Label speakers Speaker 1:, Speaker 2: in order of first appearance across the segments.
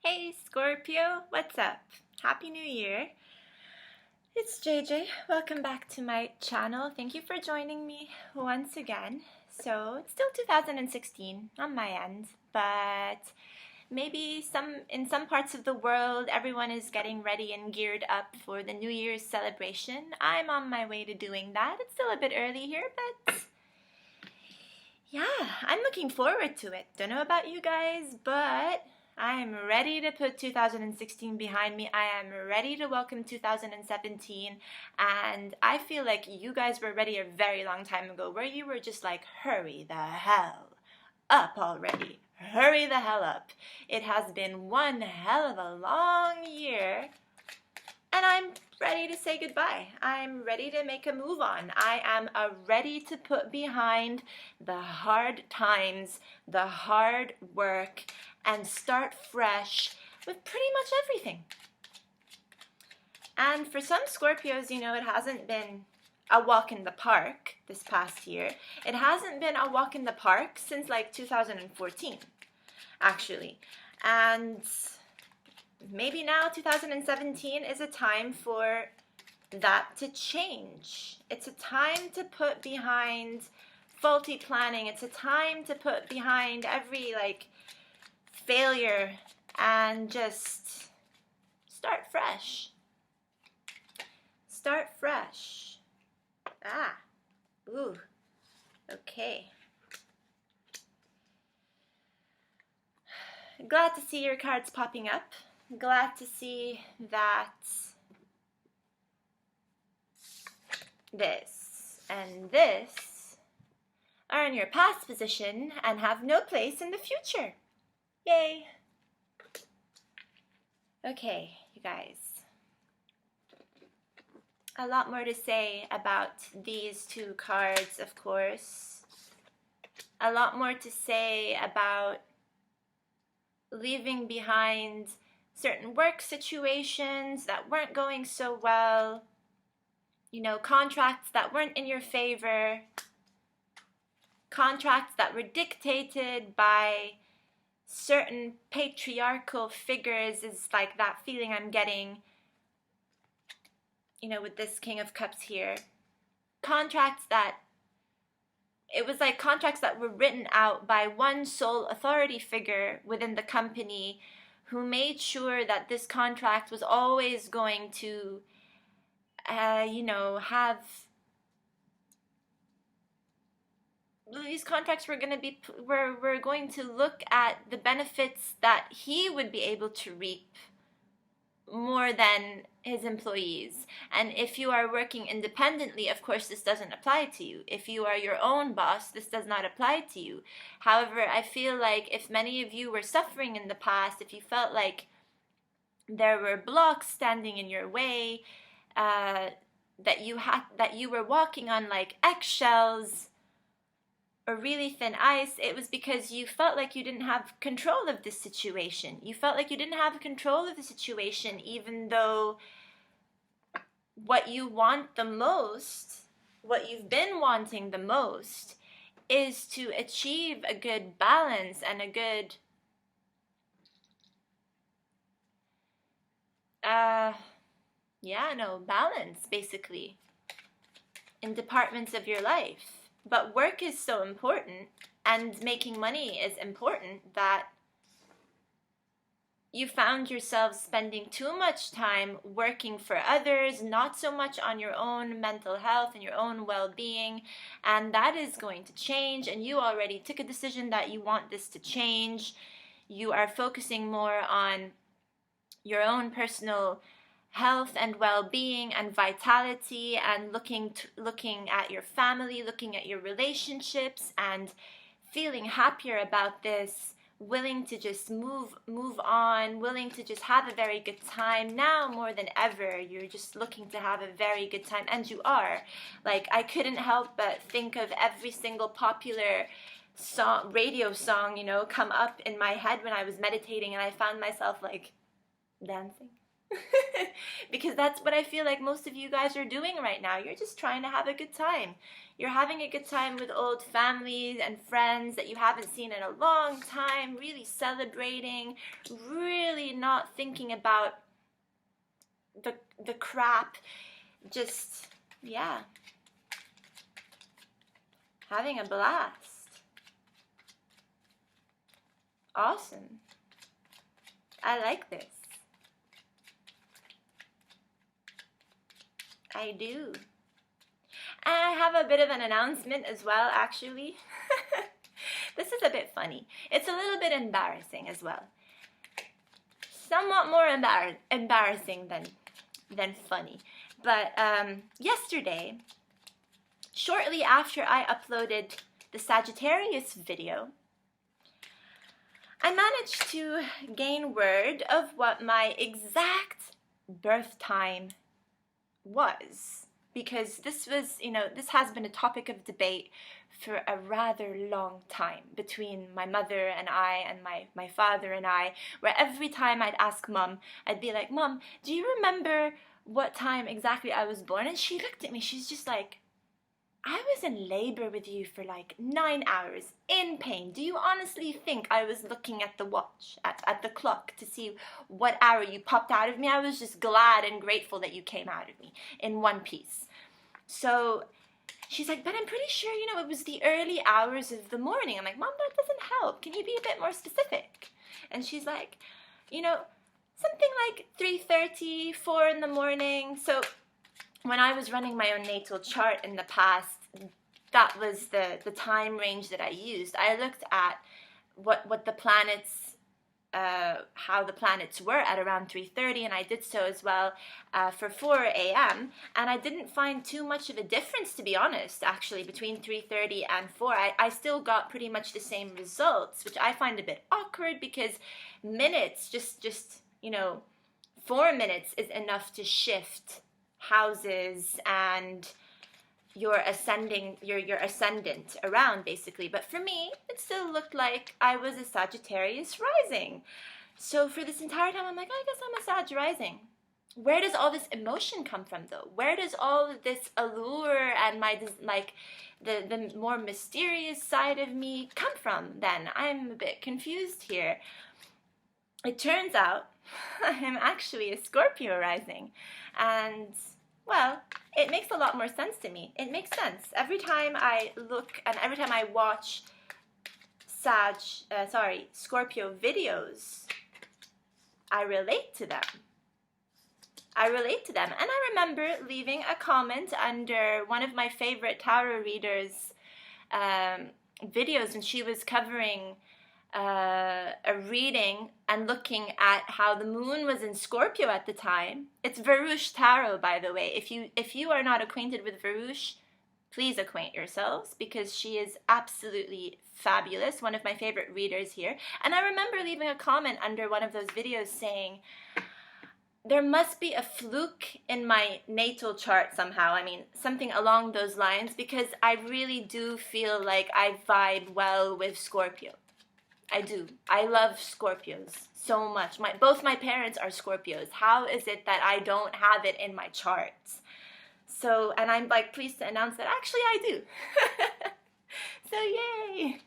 Speaker 1: Hey Scorpio, what's up? Happy New Year. It's JJ. Welcome back to my channel. Thank you for joining me once again. So it's still 2016 on my end, but maybe in some parts of the world everyone is getting ready and geared up for the New Year's celebration. I'm on my way to doing that. It's still a bit early here, but yeah, I'm looking forward to it. Don't know about you guys, but I am ready to put 2016 behind me. I am ready to welcome 2017. And I feel like you guys were ready a very long time ago, where you were just like, hurry the hell up already. Hurry the hell up. It has been one hell of a long year. And I'm ready to say goodbye. I'm ready to make a move on. I am ready to put behind the hard times, the hard work, and start fresh with pretty much everything. And for some Scorpios, it hasn't been a walk in the park this past year. It hasn't been a walk in the park since like 2014, actually. And maybe now 2017 is a time for that to change. It's a time to put behind faulty planning. It's a time to put behind every failure and just start fresh. Start fresh. Ooh, okay. Glad to see your cards popping up. Glad to see that this and this are in your past position and have no place in the future. Yay! Okay, you guys. A lot more to say about these two cards, of course. A lot more to say about leaving behind certain work situations that weren't going so well, contracts that weren't in your favor, contracts that were dictated by certain patriarchal figures, is like that feeling I'm getting, with this King of Cups here. It was like contracts that were written out by one sole authority figure within the company who made sure that this contract was always going to, have... These contracts were going to look at the benefits that he would be able to reap more than his employees. And if you are working independently, of course, this doesn't apply to you. If you are your own boss, this does not apply to you. However, I feel like if many of you were suffering in the past, if you felt like there were blocks standing in your way, that you were walking on like eggshells or really thin ice, it was because you felt like you didn't have control of this situation. You felt like you didn't have control of the situation, even though what you want the most, what you've been wanting the most, is to achieve a good balance and a good balance, basically, in departments of your life. But work is so important, and making money is important, that you found yourself spending too much time working for others, not so much on your own mental health and your own well-being. And that is going to change, and you already took a decision that you want this to change. You are focusing more on your own personal health and well-being and vitality, and looking at your family, looking at your relationships, and feeling happier about this, willing to just move on, willing to just have a very good time. Now more than ever, you're just looking to have a very good time, and you are. Like, I couldn't help but think of every single popular radio song, come up in my head when I was meditating, and I found myself like dancing. Because that's what I feel like most of you guys are doing right now. You're just trying to have a good time. You're having a good time with old families and friends that you haven't seen in a long time, really celebrating, really not thinking about the crap, just, yeah, having a blast. Awesome. I like this. I do. And I have a bit of an announcement as well, actually. This is a bit funny. It's a little bit embarrassing as well. Somewhat more embarrassing than funny. But yesterday, shortly after I uploaded the Sagittarius video, I managed to gain word of what my exact birth time was, because this was, this has been a topic of debate for a rather long time between my mother and I and my father and I, where every time I'd ask Mom, I'd be like, Mom, do you remember what time exactly I was born? And she looked at me, she's just like, I was in labor with you for like 9 hours in pain. Do you honestly think I was looking at the watch, at the clock, to see what hour you popped out of me? I was just glad and grateful that you came out of me in one piece. So she's like, but I'm pretty sure, it was the early hours of the morning. I'm like, Mom, that doesn't help. Can you be a bit more specific? And she's like, something like 3:30, 4 in the morning. So when I was running my own natal chart in the past, that was the time range that I used. I looked at what the planets, how the planets were at around 3:30, and I did so as well for 4 a.m. And I didn't find too much of a difference, to be honest, actually, between 3:30 and 4. I still got pretty much the same results, which I find a bit awkward because minutes, just 4 minutes is enough to shift houses and your ascendant around, basically. But for me, it still looked like I was a Sagittarius rising. So for this entire time, I'm like, I guess I'm a Sag rising. Where does all this emotion come from, though? Where does all of this allure and the more mysterious side of me come from then? I'm a bit confused here. It turns out I'm actually a Scorpio rising. And, well, it makes a lot more sense to me. It makes sense. Every time I look and every time I watch Scorpio videos, I relate to them. And I remember leaving a comment under one of my favorite tarot readers' videos when she was covering a reading and looking at how the moon was in Scorpio at the time. It's Varouche Tarot, by the way. If you are not acquainted with Varouche, please acquaint yourselves, because she is absolutely fabulous, one of my favorite readers here. And I remember leaving a comment under one of those videos saying, there must be a fluke in my natal chart somehow. I mean, something along those lines, because I really do feel like I vibe well with Scorpio. I do. I love Scorpios so much. Both my parents are Scorpios. How is it that I don't have it in my charts? So, and I'm like pleased to announce that actually I do. So yay.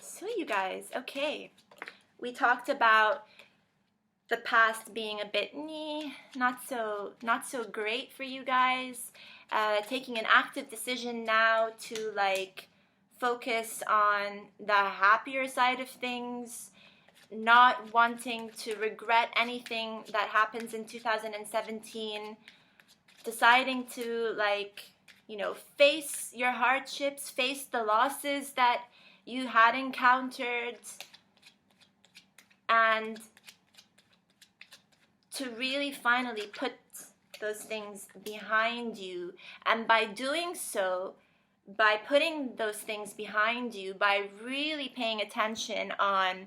Speaker 1: So you guys, okay. We talked about the past being a bit not so great for you guys. Taking an active decision now to focus on the happier side of things, not wanting to regret anything that happens in 2017, deciding to face your hardships, face the losses that you had encountered, and to really finally put those things behind you. And by doing so, by putting those things behind you, by really paying attention on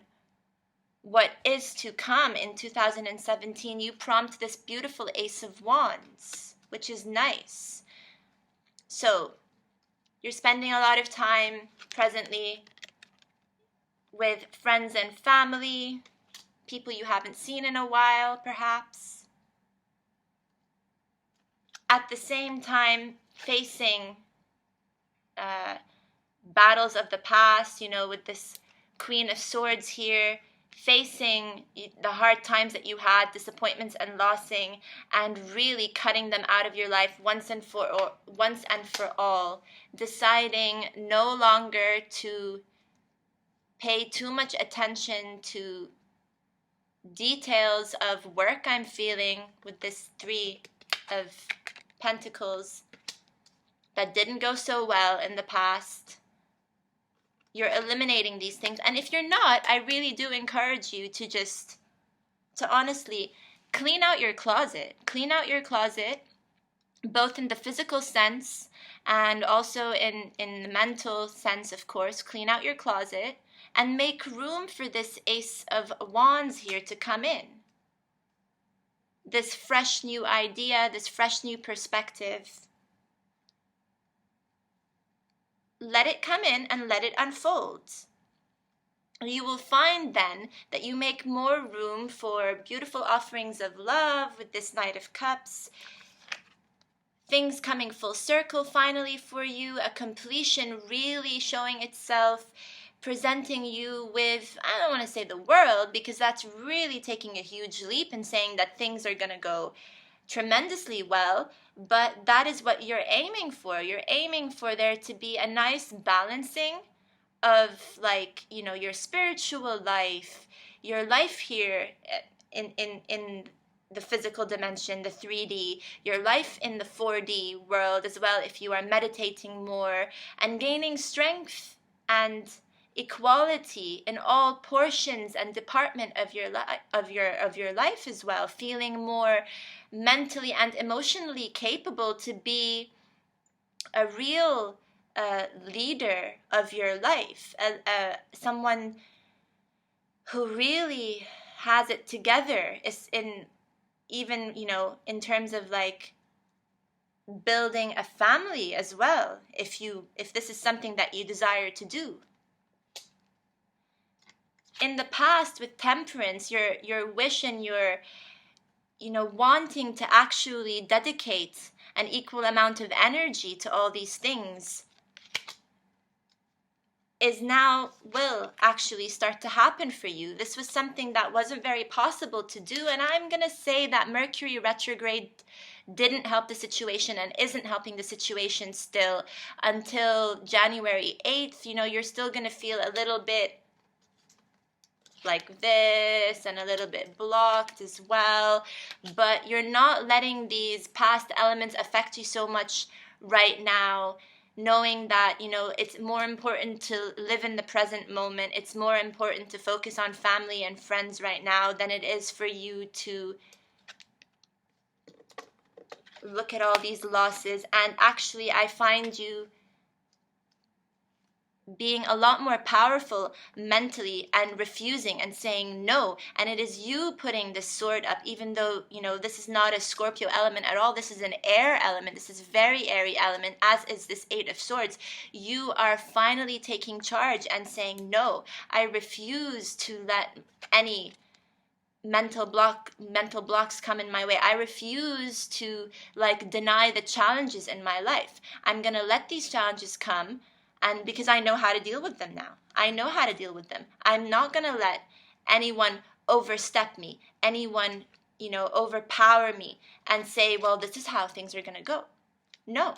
Speaker 1: what is to come in 2017, you prompt this beautiful Ace of Wands, which is nice. So you're spending a lot of time presently with friends and family, people you haven't seen in a while, perhaps. At the same time, facing battles of the past, with this Queen of Swords here, facing the hard times that you had, disappointments and losing, and really cutting them out of your life once and for all, deciding no longer to pay too much attention to details of work I'm feeling with this Three of Pentacles that didn't go so well in the past. You're eliminating these things. And if you're not, I really do encourage you to honestly clean out your closet. Clean out your closet, both in the physical sense and also in the mental sense, of course. Clean out your closet and make room for this Ace of Wands here to come in. This fresh new idea, this fresh new perspective. Let it come in and let it unfold. You will find then that you make more room for beautiful offerings of love with this Knight of Cups. Things coming full circle finally for you, a completion really showing itself, presenting you with, I don't want to say the world, because that's really taking a huge leap and saying that things are going to go tremendously well, but that is what you're aiming for. You're aiming for there to be a nice balancing of, like, your spiritual life, your life here in the physical dimension, the 3D, your life in the 4D world as well, if you are meditating more and gaining strength and equality in all portions and department of your life as well, feeling more mentally and emotionally capable to be a real leader of your life, someone who really has it together, is even in terms of like building a family as well, if this is something that you desire to do. In the past with Temperance, your wish and your wanting to actually dedicate an equal amount of energy to all these things is now will actually start to happen for you. This was something that wasn't very possible to do, and I'm going to say that Mercury retrograde didn't help the situation and isn't helping the situation still until January 8th. You're still going to feel a little bit like this and a little bit blocked as well, but you're not letting these past elements affect you so much right now, knowing that it's more important to live in the present moment. It's more important to focus on family and friends right now than it is for you to look at all these losses. And actually, I find you being a lot more powerful mentally and refusing and saying no. And it is you putting this sword up, even though, this is not a Scorpio element at all. This is an air element. This is very airy element, as is this Eight of Swords. You are finally taking charge and saying, no, I refuse to let any mental blocks come in my way. I refuse to deny the challenges in my life. I'm going to let these challenges come. And because I know how to deal with them now. I know how to deal with them. I'm not going to let anyone overstep me, anyone, overpower me and say, well, this is how things are going to go. No,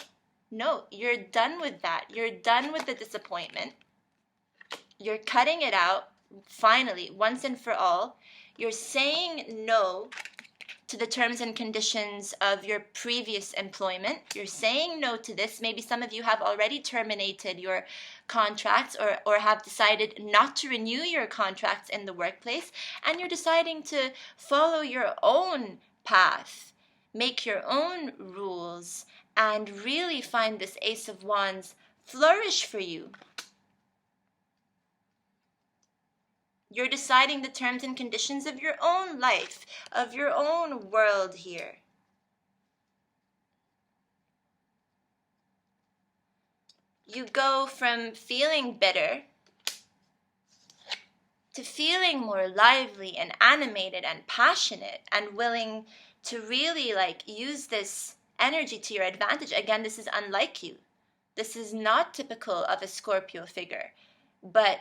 Speaker 1: you're done with that. You're done with the disappointment. You're cutting it out, finally, once and for all. You're saying no to the terms and conditions of your previous employment. You're saying no to this. Maybe some of you have already terminated your contracts or have decided not to renew your contracts in the workplace, and you're deciding to follow your own path, make your own rules, and really find this Ace of Wands flourish for you. You're deciding the terms and conditions of your own life, of your own world here. You go from feeling bitter to feeling more lively and animated and passionate and willing to really like use this energy to your advantage. Again, this is unlike you. This is not typical of a Scorpio figure, but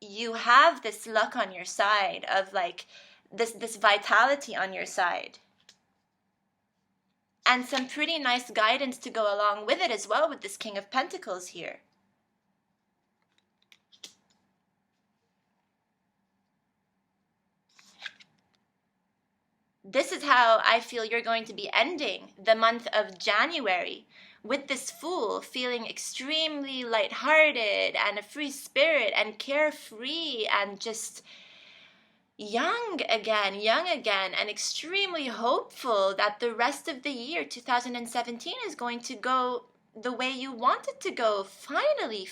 Speaker 1: you have this luck on your side of like this vitality on your side. And some pretty nice guidance to go along with it as well with this King of Pentacles here. This is how I feel you're going to be ending the month of January, with this Fool feeling extremely lighthearted and a free spirit and carefree and just young again, and extremely hopeful that the rest of the year 2017 is going to go the way you want it to go. Finally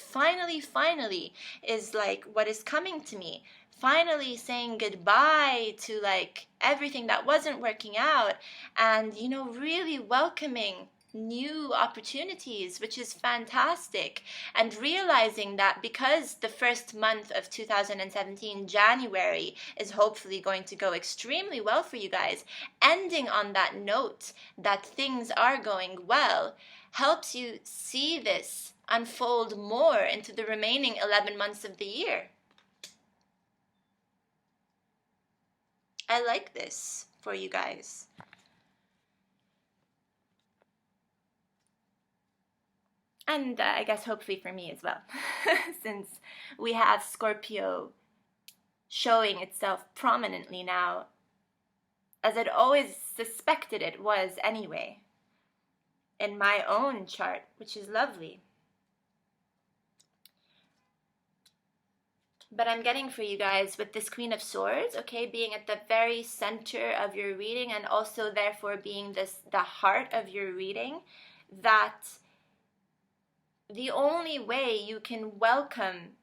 Speaker 1: is like what is coming to me. Finally saying goodbye to like everything that wasn't working out, and really welcoming new opportunities, which is fantastic. And realizing that because the first month of 2017, January, is hopefully going to go extremely well for you guys, ending on that note that things are going well helps you see this unfold more into the remaining 11 months of the year. I like this for you guys. And I guess hopefully for me as well, since we have Scorpio showing itself prominently now, as I'd always suspected it was anyway, in my own chart, which is lovely. But I'm getting for you guys with this Queen of Swords, okay, being at the very center of your reading, and also therefore being the heart of your reading, that the only way you can welcome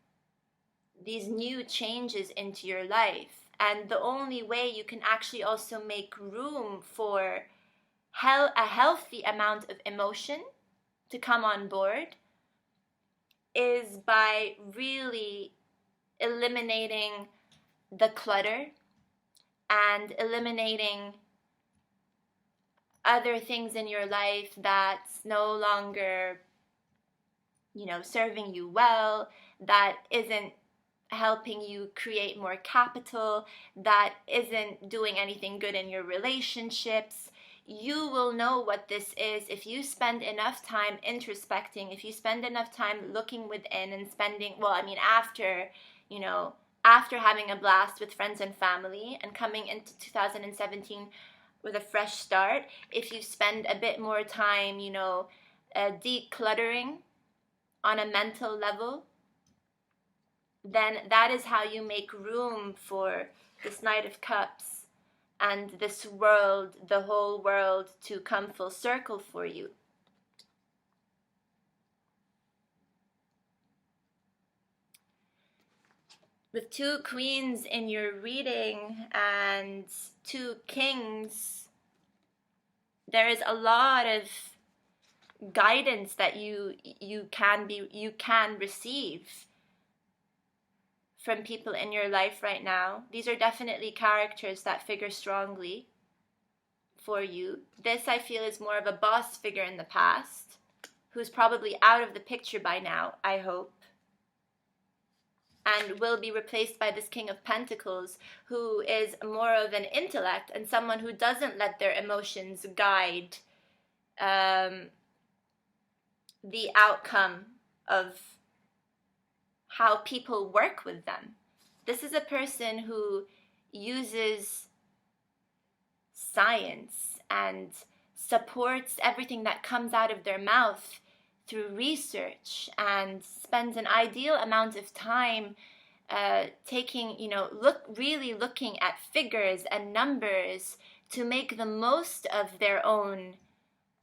Speaker 1: these new changes into your life, and the only way you can actually also make room for a healthy amount of emotion to come on board, is by really eliminating the clutter and eliminating other things in your life that's no longer serving you well, that isn't helping you create more capital, that isn't doing anything good in your relationships. You will know what this is if you spend enough time introspecting, if you spend enough time looking within and after having a blast with friends and family and coming into 2017 with a fresh start, if you spend a bit more time, decluttering on a mental level, then that is how you make room for this Knight of Cups and this world, the whole world, to come full circle for you. With 2 queens in your reading and 2 kings, there is a lot of guidance that you can receive from people in your life right now. These are definitely characters that figure strongly for you. This, I feel, is more of a boss figure in the past, who's probably out of the picture by now, I hope, and will be replaced by this King of Pentacles, who is more of an intellect and someone who doesn't let their emotions guide the outcome of how people work with them. This is a person who uses science and supports everything that comes out of their mouth through research, and spends an ideal amount of time really looking at figures and numbers to make the most of their own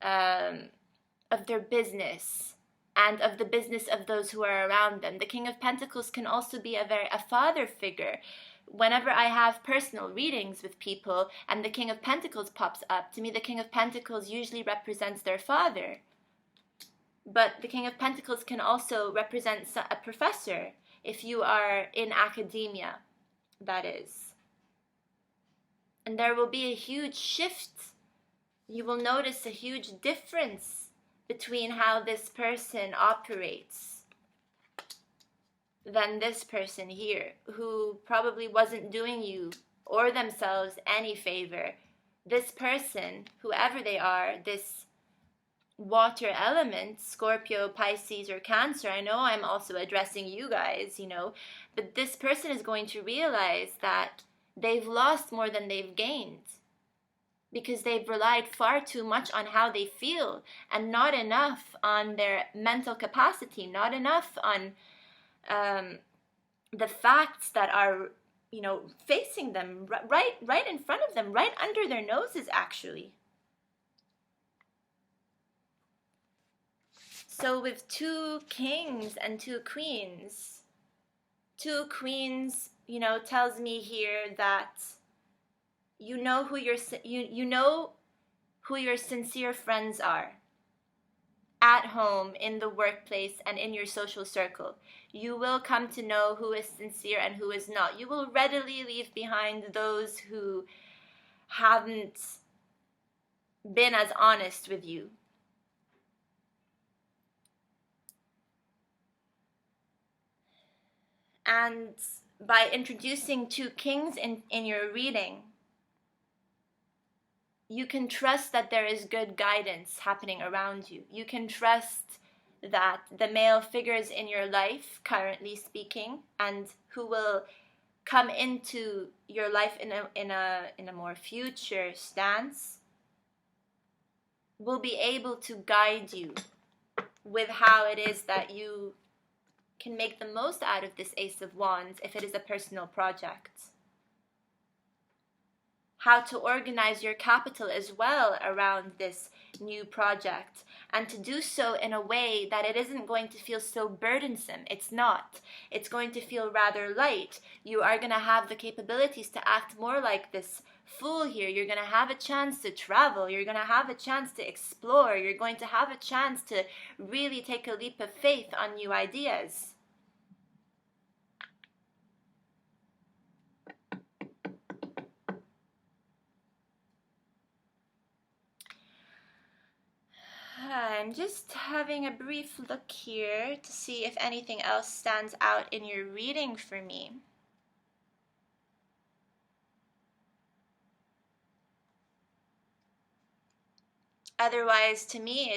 Speaker 1: of their business and of the business of those who are around them. The King of Pentacles can also be a father figure. Whenever I have personal readings with people and the King of Pentacles pops up, to me the King of Pentacles usually represents their father. But the King of Pentacles can also represent a professor if you are in academia. that is. And there will be a huge shift. You will notice a huge difference between how this person operates than this person here, who probably wasn't doing you or themselves any favor. This person, whoever they are, this water element, Scorpio, Pisces, or Cancer, I know I'm also addressing you guys, but this person is going to realize that they've lost more than they've gained, because they've relied far too much on how they feel and not enough on their mental capacity, not enough on the facts that are, facing them right in front of them, right under their noses, actually. So with 2 kings and 2 queens, 2 queens, tells me here that you know who your sincere friends are. At home, in the workplace, and in your social circle. You will come to know who is sincere and who is not. You will readily leave behind those who haven't been as honest with you. And by introducing 2 kings in your reading, you can trust that there is good guidance happening around you. You can trust that the male figures in your life, currently speaking, and who will come into your life in a more future stance, will be able to guide you with how it is that you can make the most out of this Ace of Wands if it is a personal project. How to organize your capital as well around this new project, and to do so in a way that it isn't going to feel so burdensome. It's not. It's going to feel rather light. You are going to have the capabilities to act more like this Fool here. You're going to have a chance to travel. You're going to have a chance to explore. You're going to have a chance to really take a leap of faith on new ideas. I'm just having a brief look here to see if anything else stands out in your reading for me. Otherwise, to me,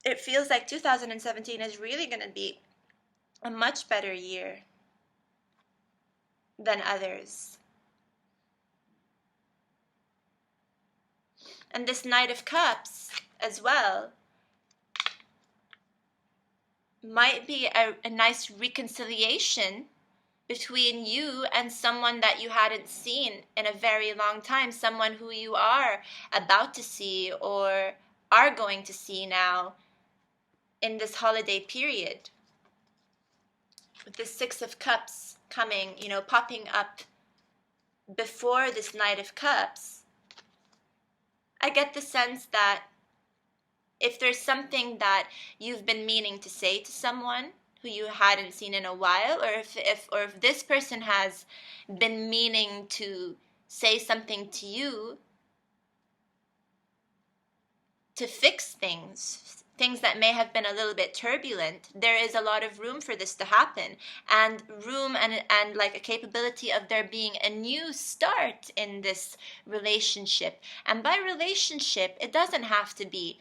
Speaker 1: it feels like 2017 is really going to be a much better year than others. And this Knight of Cups as well might be a nice reconciliation between you and someone that you hadn't seen in a very long time, someone who you are about to see or are going to see now in this holiday period. With the Six of Cups coming, popping up before this Knight of Cups, I get the sense that if there's something that you've been meaning to say to someone who you hadn't seen in a while, or if this person has been meaning to say something to you to fix things that may have been a little bit turbulent, there is a lot of room for this to happen, and room and like a capability of there being a new start in this relationship. And by relationship, it doesn't have to be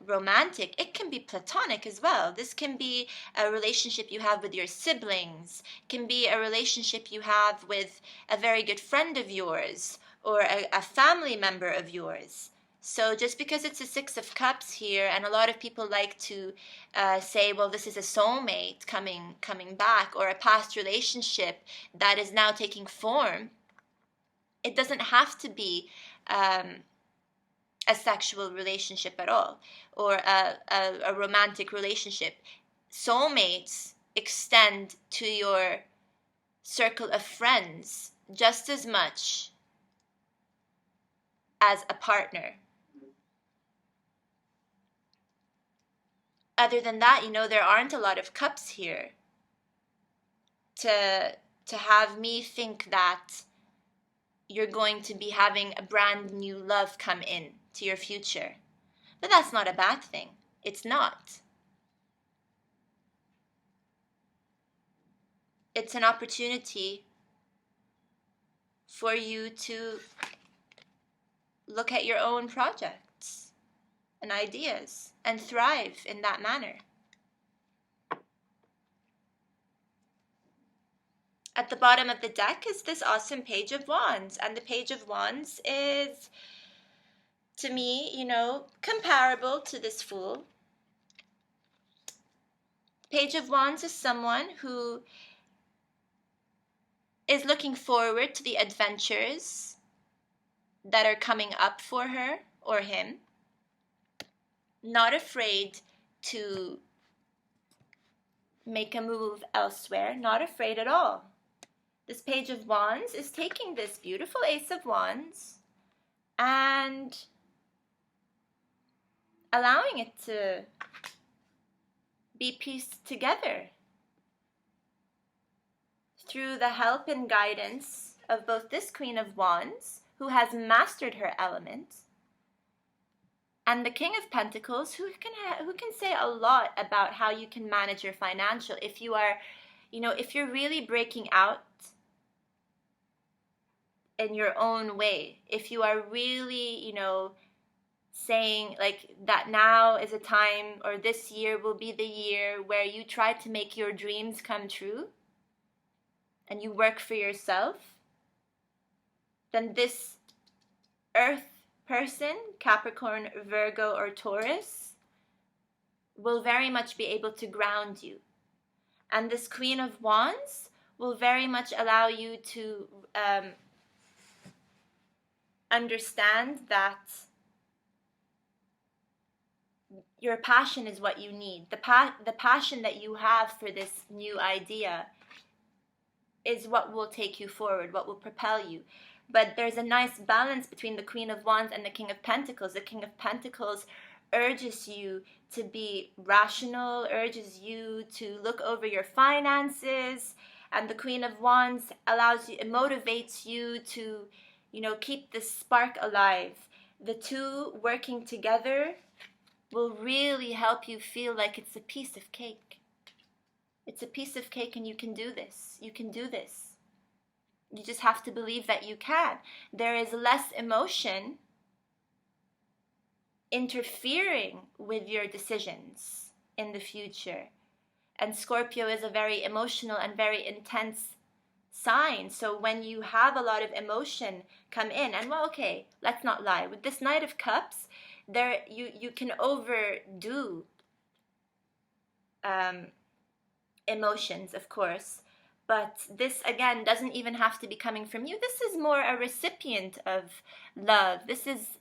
Speaker 1: romantic. It can be platonic as well. This can be a relationship you have with your siblings. It can be a relationship you have with a very good friend of yours, or a family member of yours. So just because it's a Six of Cups here, and a lot of people like to say, well, this is a soulmate coming back, or a past relationship that is now taking form, it doesn't have to be a sexual relationship at all, or a romantic relationship. Soulmates extend to your circle of friends just as much as a partner. Other than that, there aren't a lot of cups here. to have me think that you're going to be having a brand new love come in to your future. But that's not a bad thing. It's not. It's an opportunity for you to look at your own projects and ideas and thrive in that manner. At the bottom of the deck is this awesome Page of Wands, and the Page of Wands is, to me, comparable to this Fool. Page of Wands is someone who is looking forward to the adventures that are coming up for her or him, not afraid to make a move elsewhere, not afraid at all. This Page of Wands is taking this beautiful Ace of Wands and allowing it to be pieced together through the help and guidance of both this Queen of Wands, who has mastered her element, and the King of Pentacles, who can say a lot about how you can manage your financial. If you are, if you're really breaking out in your own way, if you are really, saying like that now is a time, or this year will be the year where you try to make your dreams come true and you work for yourself, then this Earth person, Capricorn, Virgo, or Taurus, will very much be able to ground you. And this Queen of Wands will very much allow you to understand that your passion is what you need. The passion that you have for this new idea is what will take you forward, what will propel you. But there's a nice balance between the Queen of Wands and the King of Pentacles. The King of Pentacles urges you to be rational, urges you to look over your finances, and the Queen of Wands motivates you to, keep the spark alive. The two working together will really help you feel like it's a piece of cake. It's a piece of cake, and you can do this. You can do this. You just have to believe that you can. There is less emotion interfering with your decisions in the future. And Scorpio is a very emotional and very intense sign. So when you have a lot of emotion come in, and let's not lie. With this Knight of Cups, you can overdo emotions, of course. But this, again, doesn't even have to be coming from you. This is more a recipient of love. This is,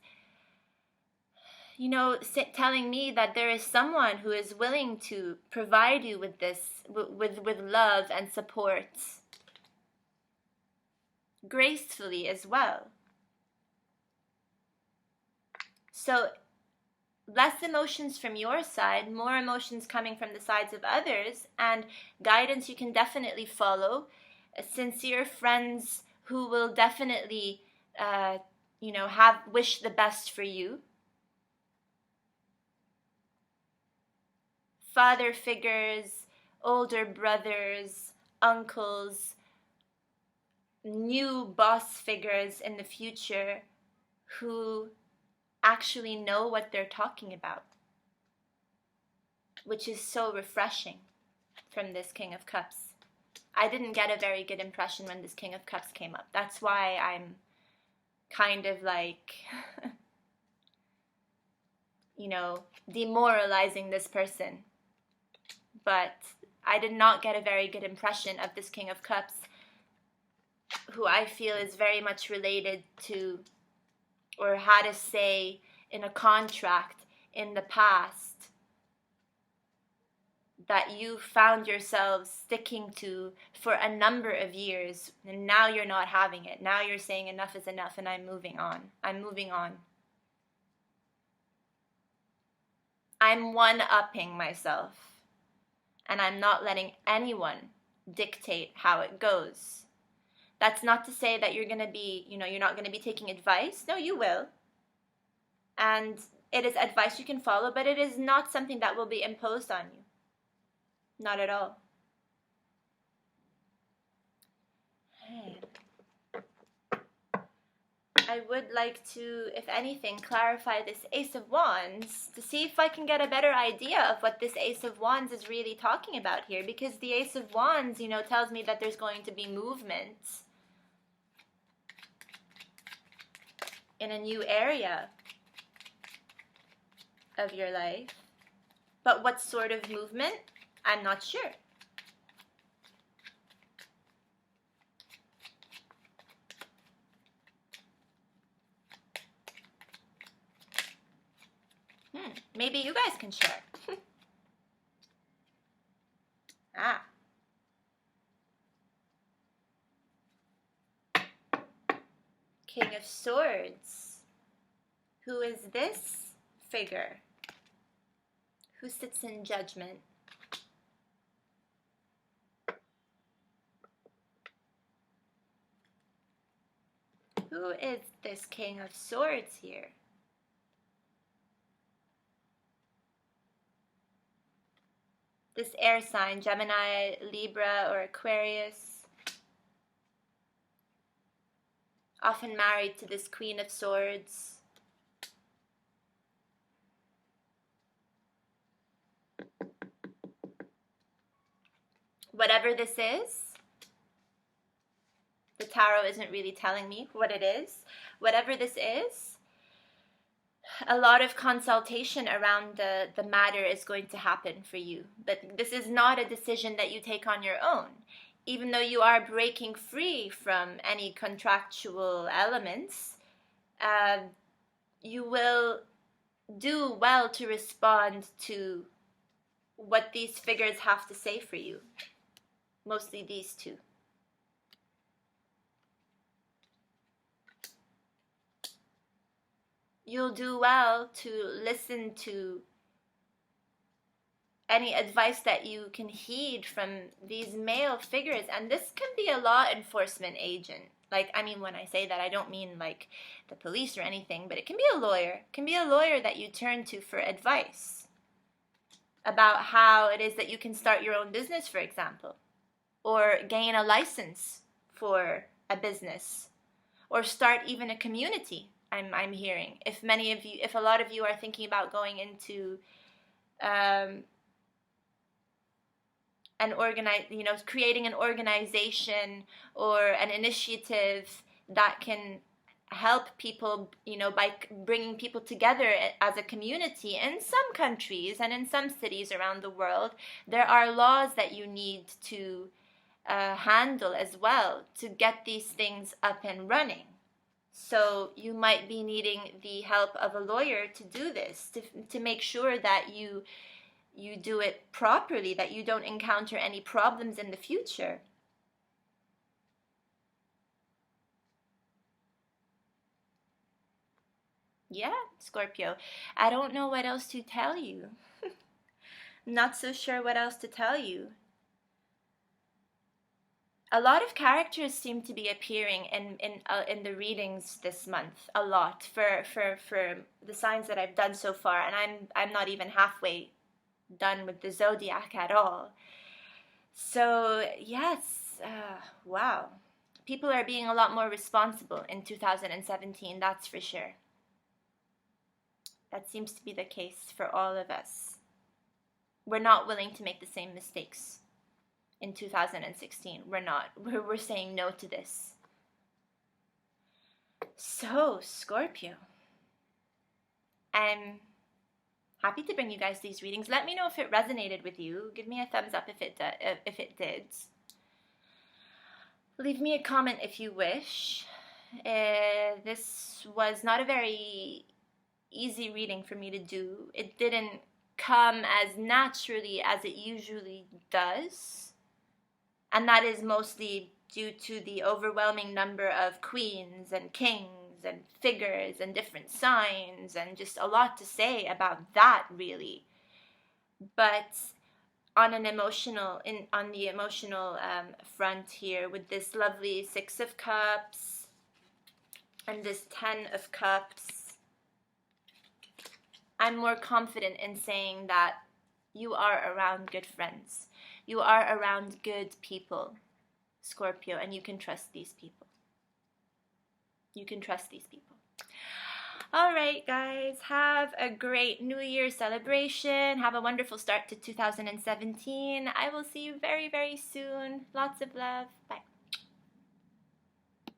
Speaker 1: telling me that there is someone who is willing to provide you with this, with love and support, gracefully as well. So less emotions from your side, more emotions coming from the sides of others, and guidance you can definitely follow. Sincere friends who will definitely, wish the best for you. Father figures, older brothers, uncles, new boss figures in the future who actually know what they're talking about, which is so refreshing from this King of Cups. I didn't get a very good impression when this King of Cups came up. That's why I'm kind of like, demoralizing this person. But I did not get a very good impression of this King of Cups, who I feel is very much related to, or had a say in a contract in the past that you found yourselves sticking to for a number of years, and now you're not having it. Now you're saying enough is enough, and I'm moving on. I'm moving on. I'm one-upping myself, and I'm not letting anyone dictate how it goes. That's not to say that you're going to be, you're not going to be taking advice. No, you will. And it is advice you can follow, but it is not something that will be imposed on you. Not at all. I would like to, if anything, clarify this Ace of Wands to see if I can get a better idea of what this Ace of Wands is really talking about here. Because the Ace of Wands, tells me that there's going to be movement in a new area of your life. But what sort of movement? I'm not sure. Maybe you guys can share. King of Swords. Who is this figure? Who sits in judgment? Who is this King of Swords here? This air sign, Gemini, Libra, or Aquarius, often married to this Queen of Swords. Whatever this is, the tarot isn't really telling me what it is. Whatever this is, a lot of consultation around the matter is going to happen for you. But this is not a decision that you take on your own. Even though you are breaking free from any contractual elements, you will do well to respond to what these figures have to say for you. Mostly these two. You'll do well to listen to any advice that you can heed from these male figures. And this can be a law enforcement agent. When I say that, I don't mean like the police or anything, but it can be a lawyer. It can be a lawyer that you turn to for advice about how it is that you can start your own business, for example, or gain a license for a business, or start even a community. I'm hearing if a lot of you are thinking about going into creating an organization or an initiative that can help people, by bringing people together as a community. In some countries and in some cities around the world, there are laws that you need to handle as well to get these things up and running. So you might be needing the help of a lawyer to do this, to make sure that you do it properly, that you don't encounter any problems in the future. Yeah, Scorpio. I don't know what else to tell you. Not so sure what else to tell you. A lot of characters seem to be appearing in the readings this month. A lot for the signs that I've done so far, and I'm not even halfway done with the zodiac at all. So yes, wow, people are being a lot more responsible in 2017. That's for sure. That seems to be the case for all of us. We're not willing to make the same mistakes. In 2016, we're not. We're saying no to this. So, Scorpio, I'm happy to bring you guys these readings. Let me know if it resonated with you. Give me a thumbs up if it did. Leave me a comment if you wish. This was not a very easy reading for me to do. It didn't come as naturally as it usually does. And that is mostly due to the overwhelming number of queens and kings and figures and different signs, and just a lot to say about that, really. But on an emotional, on the emotional front here, with this lovely Six of Cups and this 10 of Cups, I'm more confident in saying that you are around good friends. You are around good people, Scorpio, and you can trust these people. You can trust these people. All right, guys, have a great New Year celebration. Have a wonderful start to 2017. I will see you very, very soon. Lots of love. Bye.